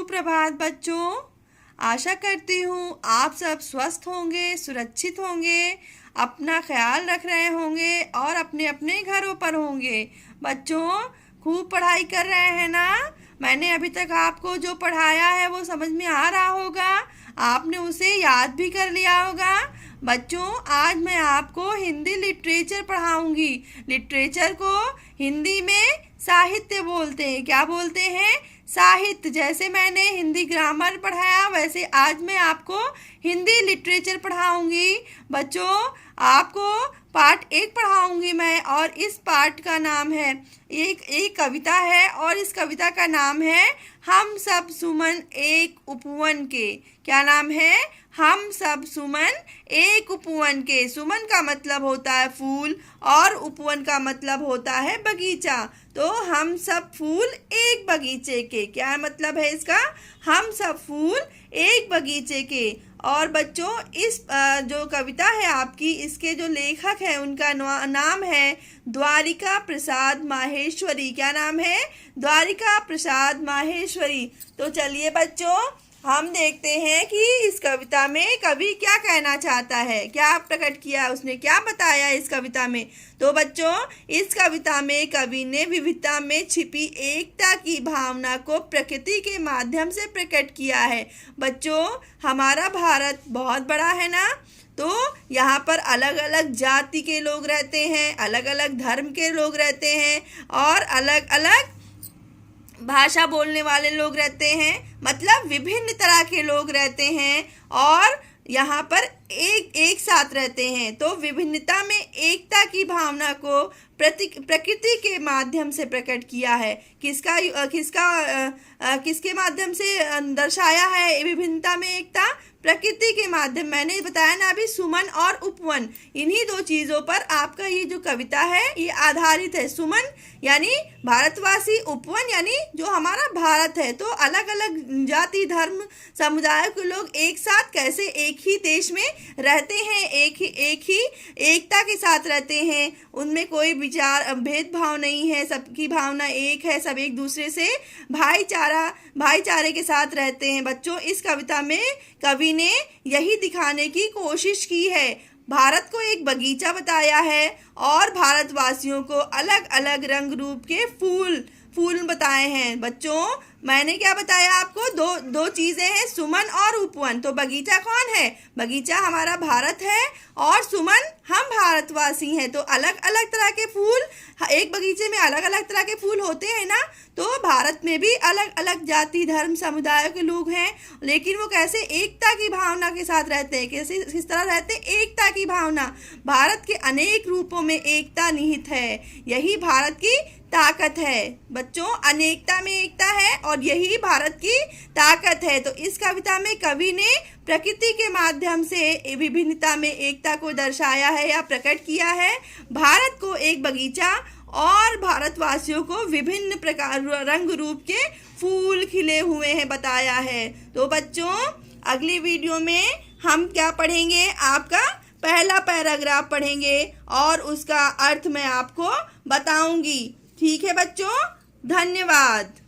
सुप्रभात बच्चों। आशा करती हूँ आप सब स्वस्थ होंगे, सुरक्षित होंगे, अपना ख्याल रख रहे होंगे और अपने अपने घरों पर होंगे। बच्चों, खूब पढ़ाई कर रहे हैं ना। मैंने अभी तक आपको जो पढ़ाया है वो समझ में आ रहा होगा, आपने उसे याद भी कर लिया होगा। बच्चों, आज मैं आपको हिंदी लिटरेचर पढ़ाऊंगी। लिटरेचर को हिंदी में साहित्य बोलते हैं। क्या बोलते हैं? साहित्य। जैसे मैंने हिंदी ग्रामर पढ़ाया वैसे आज मैं आपको हिंदी लिटरेचर पढ़ाऊंगी। बच्चों, आपको पार्ट 1 पढ़ाऊंगी मैं, और इस पार्ट का नाम है, एक कविता है और इस कविता का नाम है हम सब सुमन एक उपवन के। क्या नाम है? हम सब सुमन एक उपवन के। सुमन का मतलब होता है फूल और उपवन का मतलब होता है बगीचा। तो हम सब फूल एक बगीचे के। क्या मतलब है इसका? हम सब फूल एक बगीचे के। और बच्चों, इस जो कविता है आपकी, इसके जो लेखक हैं उनका नाम है द्वारिका प्रसाद माहेश्वरी। क्या नाम है? द्वारिका प्रसाद माहेश्वरी। तो चलिए बच्चों, हम देखते हैं कि इस कविता में कवि क्या कहना चाहता है, क्या प्रकट किया उसने, क्या बताया इस कविता में। तो बच्चों, इस कविता में कवि ने विविधता में छिपी एकता की भावना को प्रकृति के माध्यम से प्रकट किया है। बच्चों, हमारा भारत बहुत बड़ा है ना, तो यहाँ पर अलग अलग जाति के लोग रहते हैं, अलग अलग धर्म के लोग रहते हैं और अलग अलग भाषा बोलने वाले लोग रहते हैं। मतलब विभिन्न तरह के लोग रहते हैं और यहाँ पर एक साथ रहते हैं। तो विभिन्नता में एकता की भावना को प्रकृति के माध्यम से प्रकट किया है। किसके माध्यम से दर्शाया है विभिन्नता में एकता? प्रकृति के माध्यम। मैंने बताया ना अभी, सुमन और उपवन, इन्हीं दो चीजों पर आपका ये जो कविता है ये आधारित है। सुमन यानी भारतवासी, उपवन यानी जो हमारा भारत है। तो अलग अलग जाति धर्म समुदाय के लोग एक साथ कैसे एक ही देश में रहते हैं, एक ही एकता के साथ रहते हैं। उनमें कोई विचार भेदभाव नहीं है, सबकी भावना एक है, सब एक दूसरे से भाईचारे के साथ रहते हैं। बच्चों, इस कविता में कवि ने यही दिखाने की कोशिश की है। भारत को एक बगीचा बताया है और भारतवासियों को अलग अलग रंग रूप के फूल बताए हैं। बच्चों, मैंने क्या बताया आपको? दो चीजें हैं, सुमन और उपवन। तो बगीचा कौन है? बगीचा हमारा भारत है और सुमन हम भारतवासी हैं। तो अलग अलग तरह के फूल, एक बगीचे में अलग अलग तरह के फूल होते हैं ना। तो भारत में भी अलग अलग जाति धर्म समुदाय के लोग हैं, लेकिन वो कैसे एकता की भावना के साथ रहते हैं। किस तरह रहते हैं? एकता की भावना। भारत के अनेक रूपों में एकता निहित है, यही भारत की ताकत है। बच्चों, अनेकता में एकता है और यही भारत की ताकत है। तो इस कविता में कवि ने प्रकृति के माध्यम से विभिन्नता में एकता को दर्शाया है या प्रकट किया है। भारत को एक बगीचा और भारतवासियों को विभिन्न प्रकार रंग रूप के फूल खिले हुए हैं बताया है। तो बच्चों, अगली वीडियो में हम क्या पढ़ेंगे? आपका पहला पैराग्राफ पढ़ेंगे और उसका अर्थ मैं आपको बताऊंगी। ठीक है बच्चों, धन्यवाद।